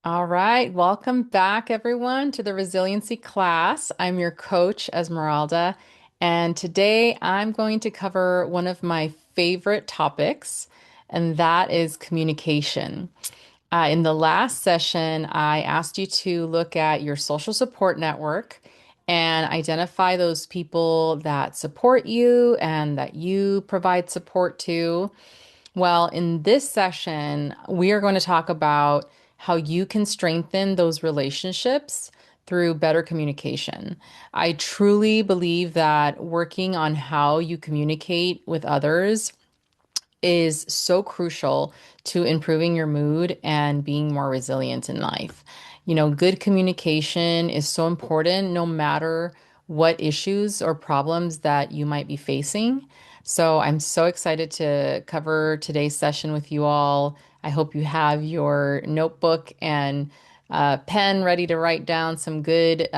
All right, welcome back, everyone, to the Resiliency Class. I'm your coach, Esmeralda, and today I'm going to cover one of my favorite topics, and that is communication. In the last session, I asked you to look at your social support network and identify those people that support you and that you provide support to. Well, in this session, we are going to talk about how you can strengthen those relationships through better communication. I truly believe that working on how you communicate with others is so crucial to improving your mood and being more resilient in life. Good communication is so important no matter what issues or problems that you might be facing. So I'm so excited to cover today's session with you all. I hope you have your notebook and pen ready to write down some good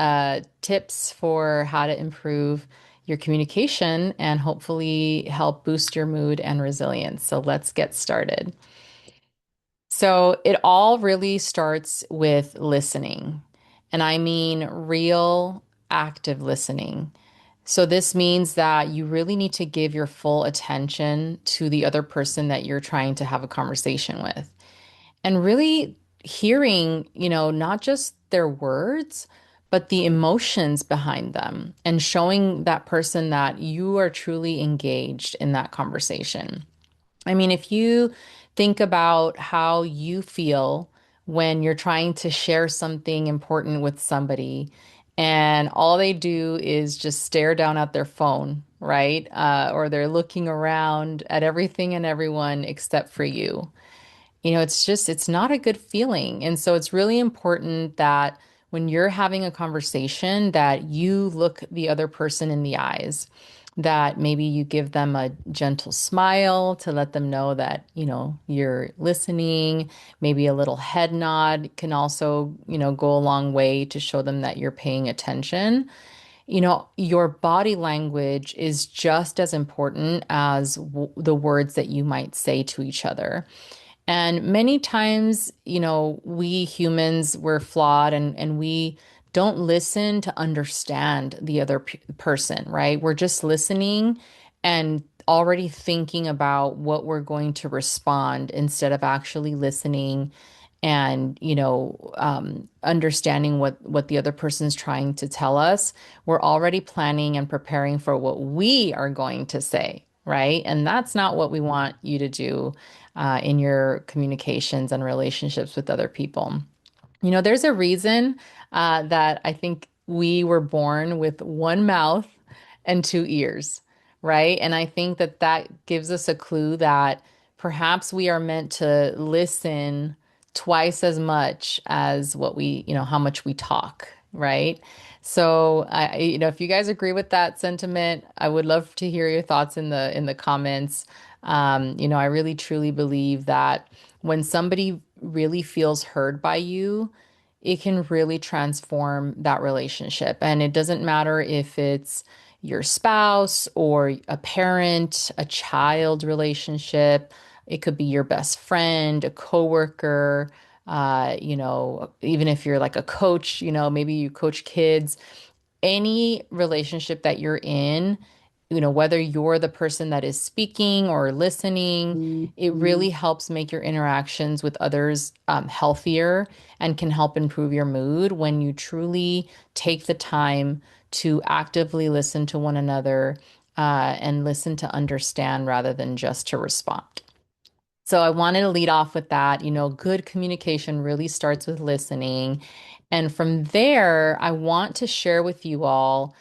tips for how to improve your communication and hopefully help boost your mood and resilience. So let's get started. So it all really starts with listening, and I mean real active listening. So this means that you really need to give your full attention to the other person that you're trying to have a conversation with and really hearing, not just their words, but the emotions behind them and showing that person that you are truly engaged in that conversation. I mean, if you think about how you feel when you're trying to share something important with somebody and all they do is just stare down at their phone, right? Or they're looking around at everything and everyone except for you. It's not a good feeling. And so it's really important that when you're having a conversation that you look the other person in the eyes, that maybe you give them a gentle smile to let them know that, you're listening. Maybe a little head nod can also, go a long way to show them that you're paying attention. Your body language is just as important as the words that you might say to each other. And many times, we humans, we're flawed and we don't listen to understand the other person, right? We're just listening and already thinking about what we're going to respond instead of actually listening and, understanding what the other person's trying to tell us. We're already planning and preparing for what we are going to say, right? And that's not what we want you to do in your communications and relationships with other people. There's a reason that I think we were born with one mouth and two ears, right? And I think that that gives us a clue that perhaps we are meant to listen twice as much as how much we talk, right? So if you guys agree with that sentiment, I would love to hear your thoughts in the comments. I really truly believe that when somebody really feels heard by you, it can really transform that relationship. And it doesn't matter if it's your spouse or a parent, a child relationship. It could be your best friend, a coworker, even if you're like a coach, maybe you coach kids. Any relationship that you're in, whether you're the person that is speaking or listening, it really helps make your interactions with others healthier and can help improve your mood when you truly take the time to actively listen to one another and listen to understand rather than just to respond. So I wanted to lead off with that. Good communication really starts with listening. And from there, I want to share with you all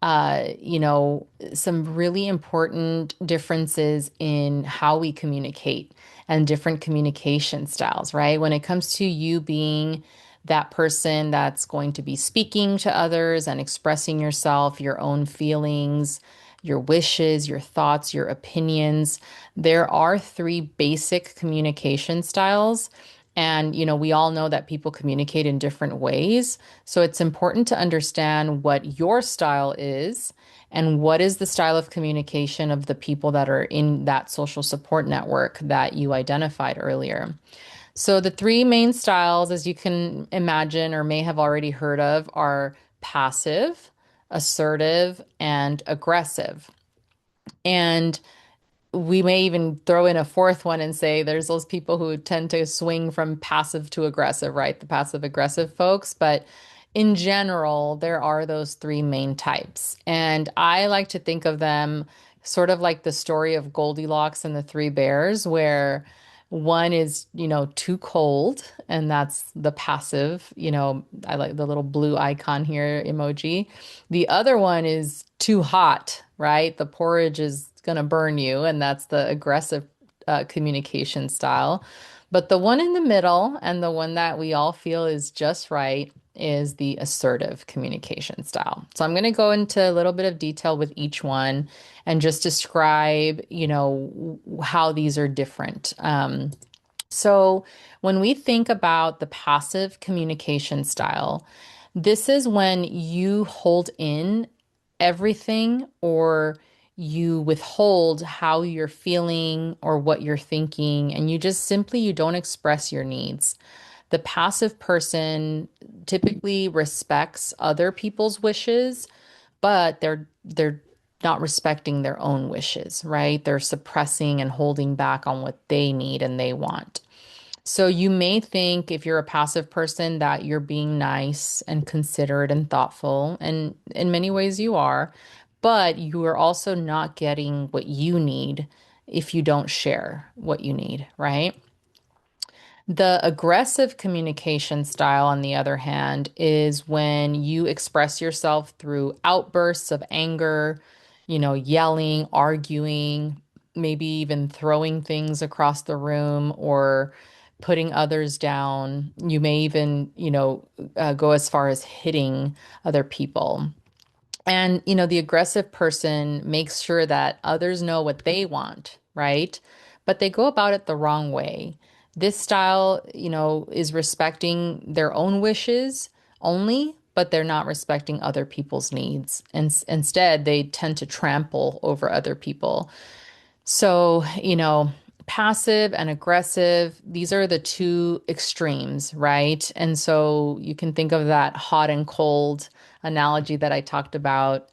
some really important differences in how we communicate and different communication styles, right? When it comes to you being that person that's going to be speaking to others and expressing yourself, your own feelings, your wishes, your thoughts, your opinions, there are three basic communication styles. And, we all know that people communicate in different ways. So it's important to understand what your style is and what is the style of communication of the people that are in that social support network that you identified earlier. So the three main styles, as you can imagine or may have already heard of, are passive, assertive, and aggressive. And we may even throw in a fourth one and say there's those people who tend to swing from passive to aggressive, right? The passive aggressive folks. But in general, there are those three main types. And I like to think of them sort of like the story of Goldilocks and the Three Bears, where one is, too cold, and that's the passive, I like the little blue icon here emoji. The other one is too hot, right? The porridge is going to burn you, and that's the aggressive communication style. But the one in the middle, and the one that we all feel is just right, is the assertive communication style. So I'm going to go into a little bit of detail with each one and just describe, how these are different. So when we think about the passive communication style, this is when you hold in everything, or you withhold how you're feeling or what you're thinking, and you don't express your needs. The passive person typically respects other people's wishes, but they're not respecting their own wishes, right? They're suppressing and holding back on what they need and they want. So you may think, if you're a passive person, that you're being nice and considerate and thoughtful, and in many ways you are, but you are also not getting what you need if you don't share what you need, right? The aggressive communication style, on the other hand, is when you express yourself through outbursts of anger, yelling, arguing, maybe even throwing things across the room or putting others down. You may even, go as far as hitting other people. And, the aggressive person makes sure that others know what they want, right? But they go about it the wrong way. This style, is respecting their own wishes only, but they're not respecting other people's needs. And instead, they tend to trample over other people. So, passive and aggressive, these are the two extremes, right? And so you can think of that hot and cold analogy that I talked about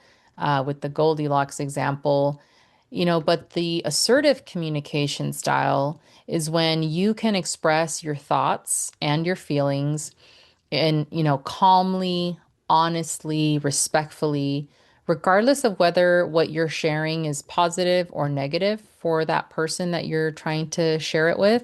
with the Goldilocks example. But the assertive communication style is when you can express your thoughts and your feelings and, calmly, honestly, respectfully, regardless of whether what you're sharing is positive or negative for that person that you're trying to share it with.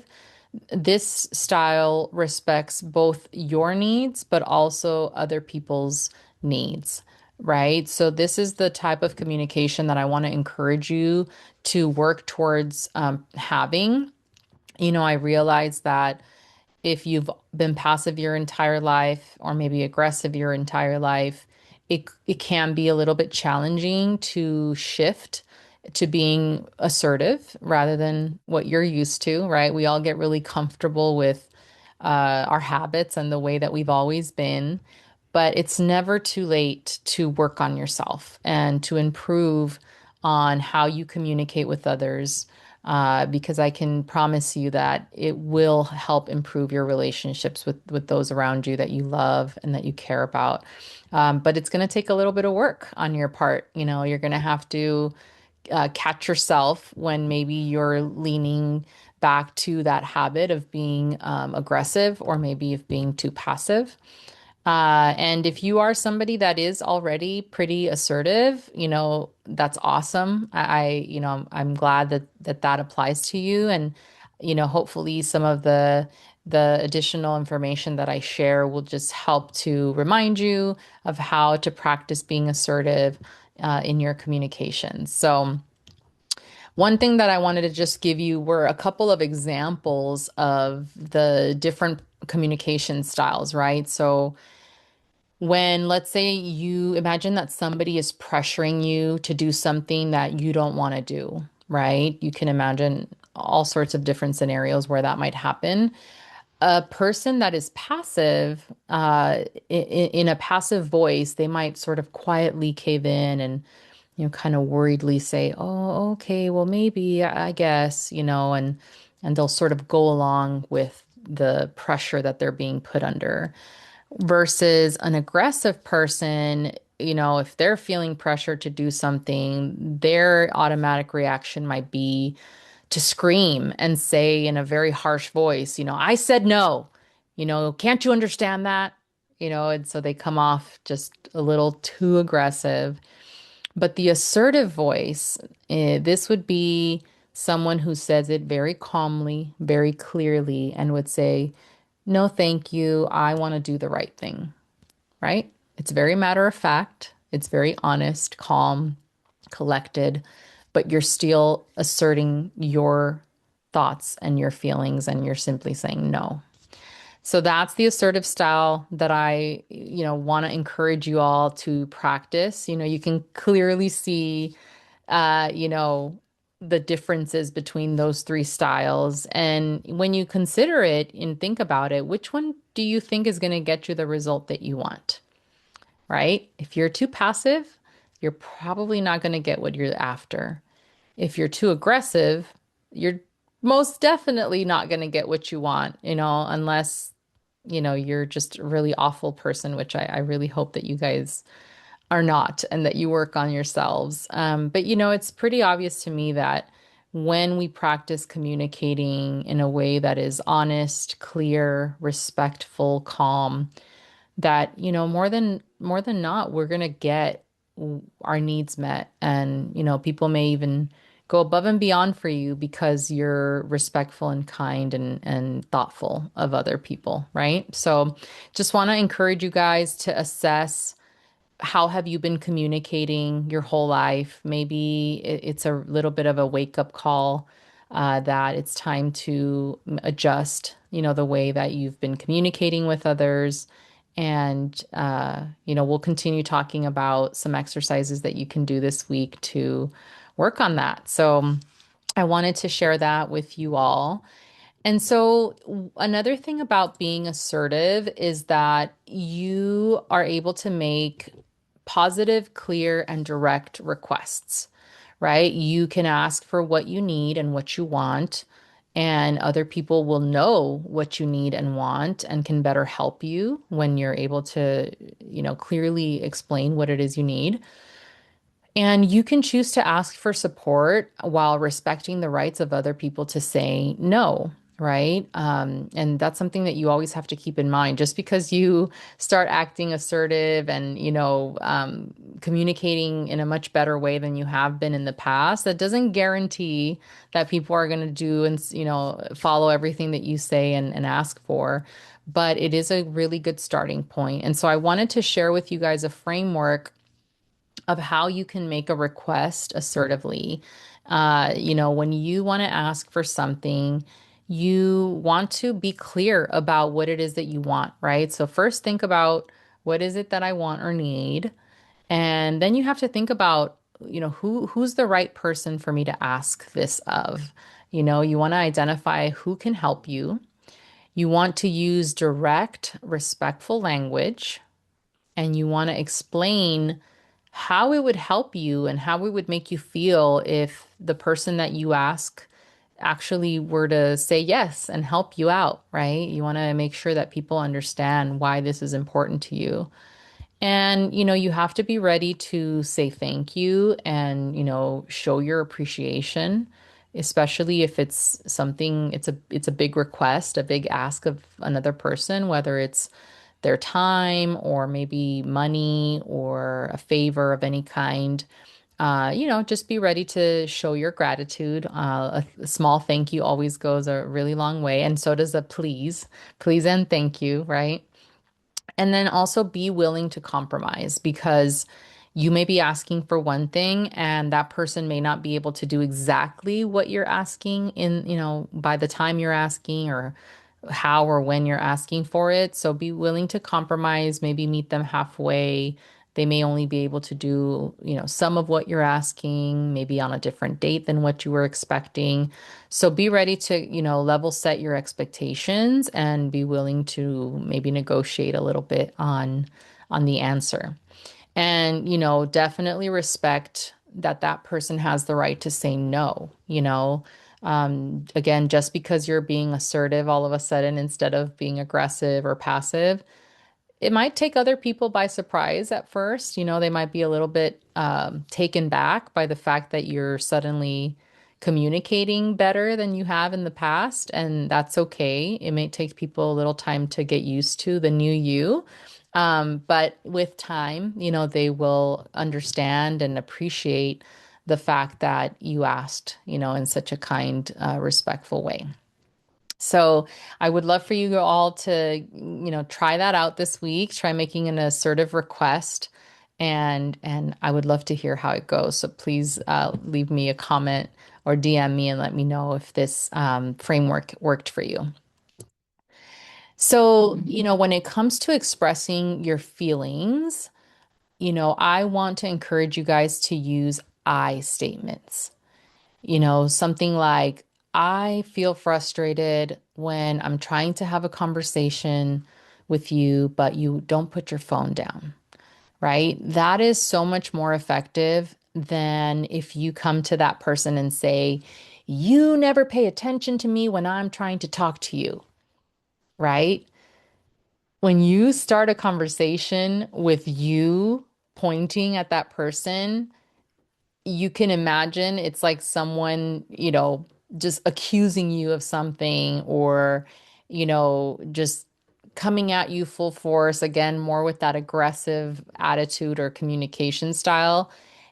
This style respects both your needs, but also other people's needs, right? So, this is the type of communication that I want to encourage you to work towards having. I realize that if you've been passive your entire life, or maybe aggressive your entire life, it can be a little bit challenging to shift to being assertive rather than what you're used to, right? We all get really comfortable with our habits and the way that we've always been. But it's never too late to work on yourself and to improve on how you communicate with others, because I can promise you that it will help improve your relationships with those around you that you love and that you care about. But it's going to take a little bit of work on your part. You're going to have to catch yourself when maybe you're leaning back to that habit of being aggressive, or maybe of being too passive. And if you are somebody that is already pretty assertive, that's awesome. I'm glad that applies to you. And, hopefully some of the additional information that I share will just help to remind you of how to practice being assertive in your communications. So, one thing that I wanted to just give you were a couple of examples of the different communication styles, right? So, when, let's say, you imagine that somebody is pressuring you to do something that you don't want to do, right? You can imagine all sorts of different scenarios where that might happen. A person that is passive, in a passive voice, they might sort of quietly cave in and, kind of worriedly say, "Oh, okay, well, maybe, I guess," and they'll sort of go along with the pressure that they're being put under. Versus an aggressive person, if they're feeling pressure to do something, their automatic reaction might be to scream and say in a very harsh voice, I said no, can't you understand that? And so they come off just a little too aggressive. But the assertive voice, this would be someone who says it very calmly, very clearly, and would say, no, thank you. I want to do the right thing, right? It's very matter of fact. It's very honest, calm, collected, but you're still asserting your thoughts and your feelings, and you're simply saying no. So that's the assertive style that I, want to encourage you all to practice. You can clearly see, uh, you know, the differences between those three styles. And when you consider it and think about it, which one do you think is going to get you the result that you want? Right? If you're too passive, you're probably not going to get what you're after. If you're too aggressive, you're most definitely not going to get what you want, unless, you're just a really awful person, which I really hope that you guys are not and that you work on yourselves. But, it's pretty obvious to me that when we practice communicating in a way that is honest, clear, respectful, calm, that more than not we're going to get our needs met, and people may even go above and beyond for you because you're respectful and kind and thoughtful of other people, right? So just want to encourage you guys to assess, how have you been communicating your whole life? Maybe it's a little bit of a wake-up call, that it's time to adjust, the way that you've been communicating with others. And, we'll continue talking about some exercises that you can do this week to work on that. So I wanted to share that with you all. And so, another thing about being assertive is that you are able to make positive, clear, and direct requests, right? You can ask for what you need and what you want, and other people will know what you need and want and can better help you when you're able to, clearly explain what it is you need. And you can choose to ask for support while respecting the rights of other people to say no, right? And that's something that you always have to keep in mind. Just because you start acting assertive and, communicating in a much better way than you have been in the past, that doesn't guarantee that people are going to do and, follow everything that you say and ask for. But it is a really good starting point. And so I wanted to share with you guys a framework of how you can make a request assertively. When you want to ask for something, you want to be clear about what it is that you want, right? So first think about, what is it that I want or need? And then you have to think about, who's the right person for me to ask this of. You want to identify who can help you. You want to use direct, respectful language, and you want to explain how it would help you and how it would make you feel if the person that you ask actually were to say yes and help you out, right? You want to make sure that people understand why this is important to you. And, you have to be ready to say thank you and, show your appreciation, especially if it's something, it's a big request, a big ask of another person, whether it's their time or maybe money or a favor of any kind. Just be ready to show your gratitude. A small thank you always goes a really long way, and so does a please and thank you, right? And then also be willing to compromise, because you may be asking for one thing and that person may not be able to do exactly what you're asking in, by the time you're asking, or how or when you're asking for it. So be willing to compromise, maybe meet them halfway. They may only be able to do, some of what you're asking, maybe on a different date than what you were expecting. So be ready to, level set your expectations and be willing to maybe negotiate a little bit on the answer. And, definitely respect that that person has the right to say no, Again, just because you're being assertive all of a sudden instead of being aggressive or passive, it might take other people by surprise at first. They might be a little bit taken back by the fact that you're suddenly communicating better than you have in the past, and that's okay. It may take people a little time to get used to the new you. But with time, they will understand and appreciate the fact that you asked, in such a kind, respectful way. So I would love for you all to, try that out this week. Try making an assertive request, and I would love to hear how it goes. So please leave me a comment or DM me and let me know if this framework worked for you. So, when it comes to expressing your feelings, I want to encourage you guys to use I statements. Something like, I feel frustrated when I'm trying to have a conversation with you, but you don't put your phone down, right? That is so much more effective than if you come to that person and say, you never pay attention to me when I'm trying to talk to you, right? When you start a conversation with you pointing at that person, you can imagine it's like someone, just accusing you of something or, just coming at you full force, again, more with that aggressive attitude or communication style.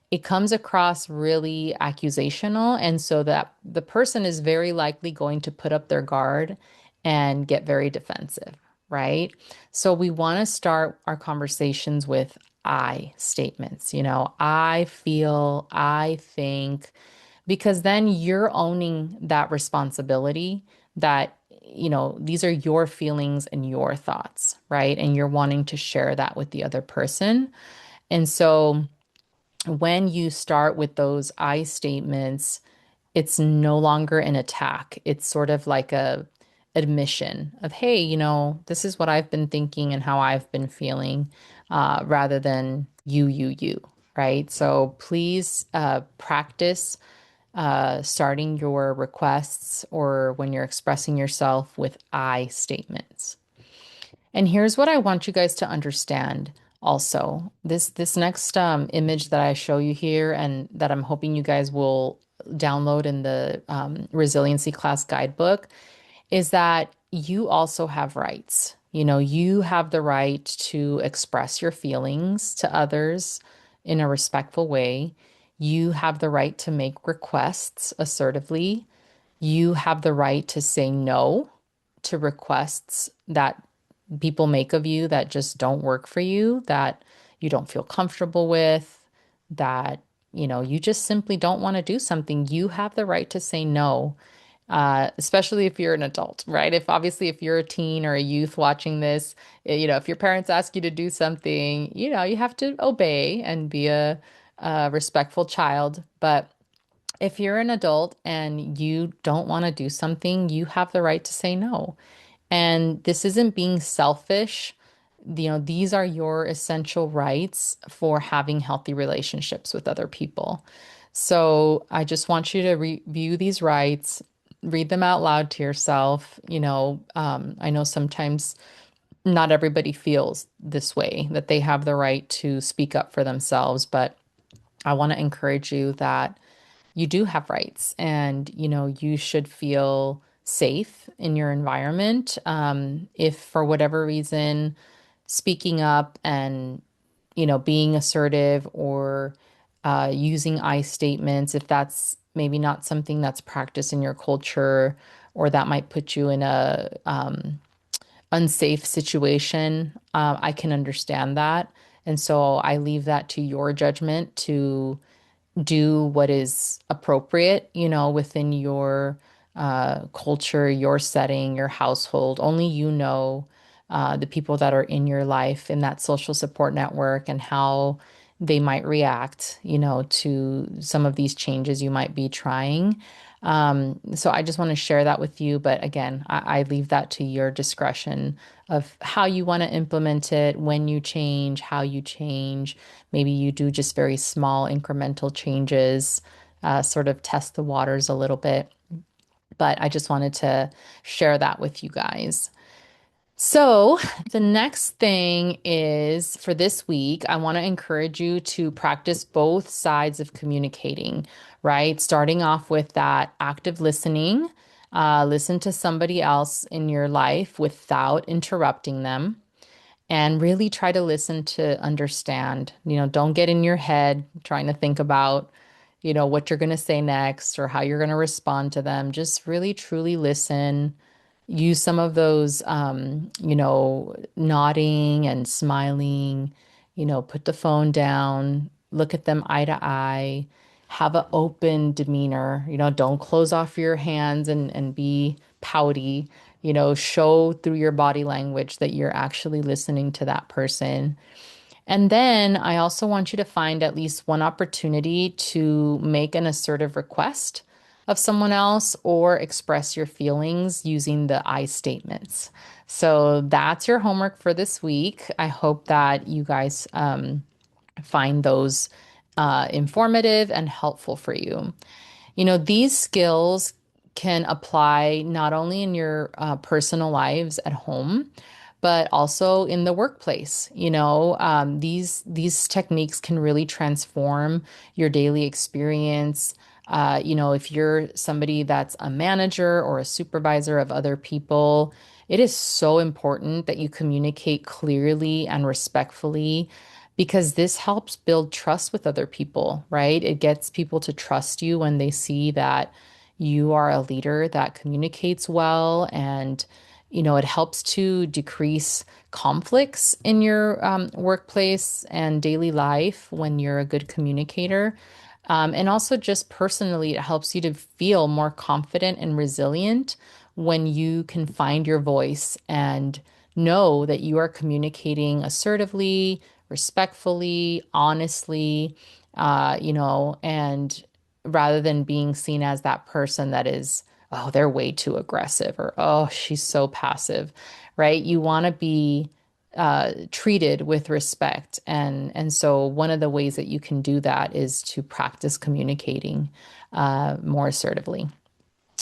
It comes across really accusational. And so that the person is very likely going to put up their guard and get very defensive, right? So we want to start our conversations with I statements. I feel, I think, because then you're owning that responsibility that, these are your feelings and your thoughts, right? And you're wanting to share that with the other person. And so when you start with those I statements, it's no longer an attack. It's sort of like a admission of, hey, this is what I've been thinking and how I've been feeling, rather than you, right? So please practice starting your requests or when you're expressing yourself with I statements. And here's what I want you guys to understand also. This next image that I show you here and that I'm hoping you guys will download in the Resiliency Class guidebook is that you also have rights. You have the right to express your feelings to others in a respectful way. You have the right to make requests assertively. You have the right to say no to requests that people make of you that just don't work for you, that you don't feel comfortable with, that, you just simply don't want to do something. You have the right to say no, especially if you're an adult, right? If you're a teen or a youth watching this, if your parents ask you to do something, you have to obey and be a respectful child. But if you're an adult and you don't want to do something, you have the right to say no. And this isn't being selfish. These are your essential rights for having healthy relationships with other people. So I just want you to review these rights, read them out loud to yourself. I know sometimes not everybody feels this way, that they have the right to speak up for themselves, but I want to encourage you that you do have rights and you should feel safe in your environment. If for whatever reason speaking up and being assertive or using I statements, if that's maybe not something that's practiced in your culture or that might put you in a unsafe situation, I can understand that. And so I leave that to your judgment to do what is appropriate, within your culture, your setting, your household. Only the people that are in your life in that social support network and how they might react, to some of these changes you might be trying. So I just want to share that with you. But again, I leave that to your discretion of how you want to implement it, when you change, how you change. Maybe you do just very small incremental changes, sort of test the waters a little bit. But I just wanted to share that with you guys. So, the next thing is for this week, I want to encourage you to practice both sides of communicating, right? Starting off with that active listening, listen to somebody else in your life without interrupting them and really try to listen to understand. Don't get in your head trying to think about, what you're going to say next or how you're going to respond to them. Just really truly listen. Use some of those, nodding and smiling, put the phone down, look at them eye to eye, have an open demeanor, don't close off your hands and be pouty, show through your body language that you're actually listening to that person. And then I also want you to find at least one opportunity to make an assertive request of someone else or express your feelings using the I statements. So that's your homework for this week. I hope that you guys find those informative and helpful for you. These skills can apply not only in your personal lives at home, but also in the workplace. These techniques can really transform your daily experience. If you're somebody that's a manager or a supervisor of other people, it is so important that you communicate clearly and respectfully because this helps build trust with other people, right? It gets people to trust you when they see that you are a leader that communicates well, and it helps to decrease conflicts in your workplace and daily life when you're a good communicator. And also, just personally, it helps you to feel more confident and resilient when you can find your voice and know that you are communicating assertively, respectfully, honestly, and rather than being seen as that person that is, oh, they're way too aggressive or, oh, she's so passive, right? You want to be treated with respect. And so one of the ways that you can do that is to practice communicating more assertively.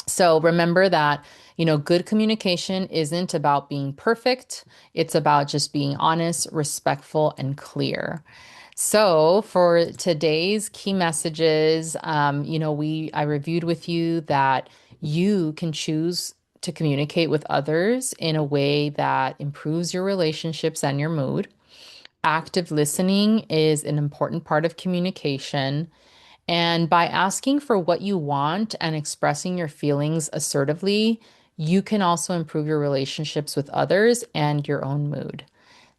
So remember that, good communication isn't about being perfect. It's about just being honest, respectful, and clear. So for today's key messages, I reviewed with you that you can choose to communicate with others in a way that improves your relationships and your mood. Active listening is an important part of communication. And by asking for what you want and expressing your feelings assertively, you can also improve your relationships with others and your own mood.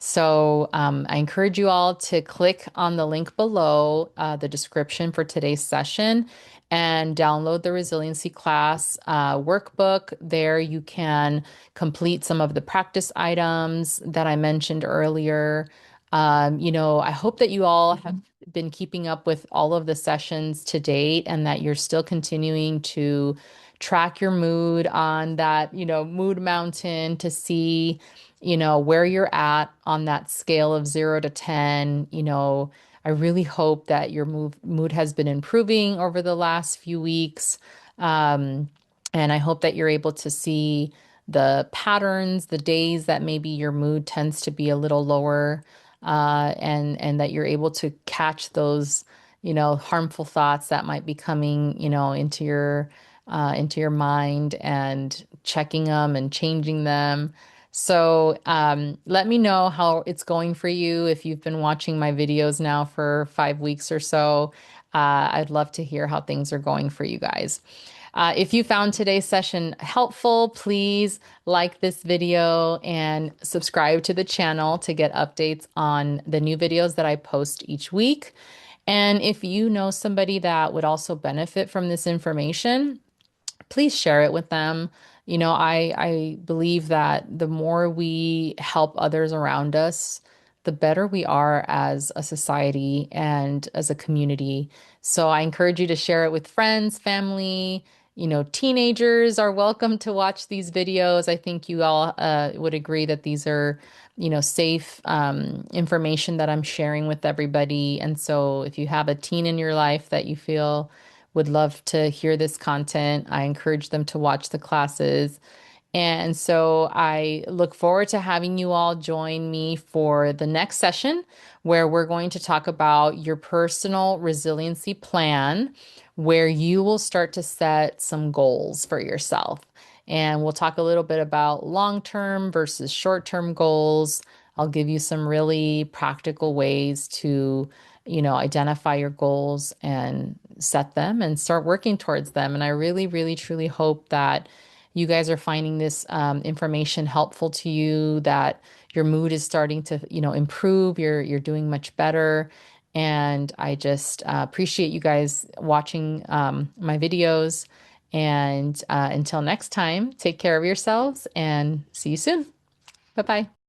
So I encourage you all to click on the link below the description for today's session and download the Resiliency Class workbook. There you can complete some of the practice items that I mentioned earlier. I hope that you all have been keeping up with all of the sessions to date and that you're still continuing to track your mood on that, mood mountain to see, where you're at on that scale of 0 to 10. I really hope that your mood has been improving over the last few weeks. Um, and I hope that you're able to see the patterns, the days that maybe your mood tends to be a little lower, and that you're able to catch those, harmful thoughts that might be coming, into your mind and checking them and changing them. So let me know how it's going for you if you've been watching my videos now for 5 weeks or so. I'd love to hear how things are going for you guys. If you found today's session helpful, please like this video and subscribe to the channel to get updates on the new videos that I post each week. And if you know somebody that would also benefit from this information, please share it with them. I believe that the more we help others around us, the better we are as a society and as a community. So I encourage you to share it with friends, family. Teenagers are welcome to watch these videos. I think you all would agree that these are, safe information that I'm sharing with everybody. And so if you have a teen in your life that you feel would love to hear this content. I encourage them to watch the classes. And so I look forward to having you all join me for the next session where we're going to talk about your personal resiliency plan, where you will start to set some goals for yourself. And we'll talk a little bit about long-term versus short-term goals. I'll give you some really practical ways to, identify your goals and set them and start working towards them. And I really, really, truly hope that you guys are finding this information helpful to you, that your mood is starting to, improve. You're doing much better. And I just appreciate you guys watching my videos. And until next time, take care of yourselves and see you soon. Bye-bye.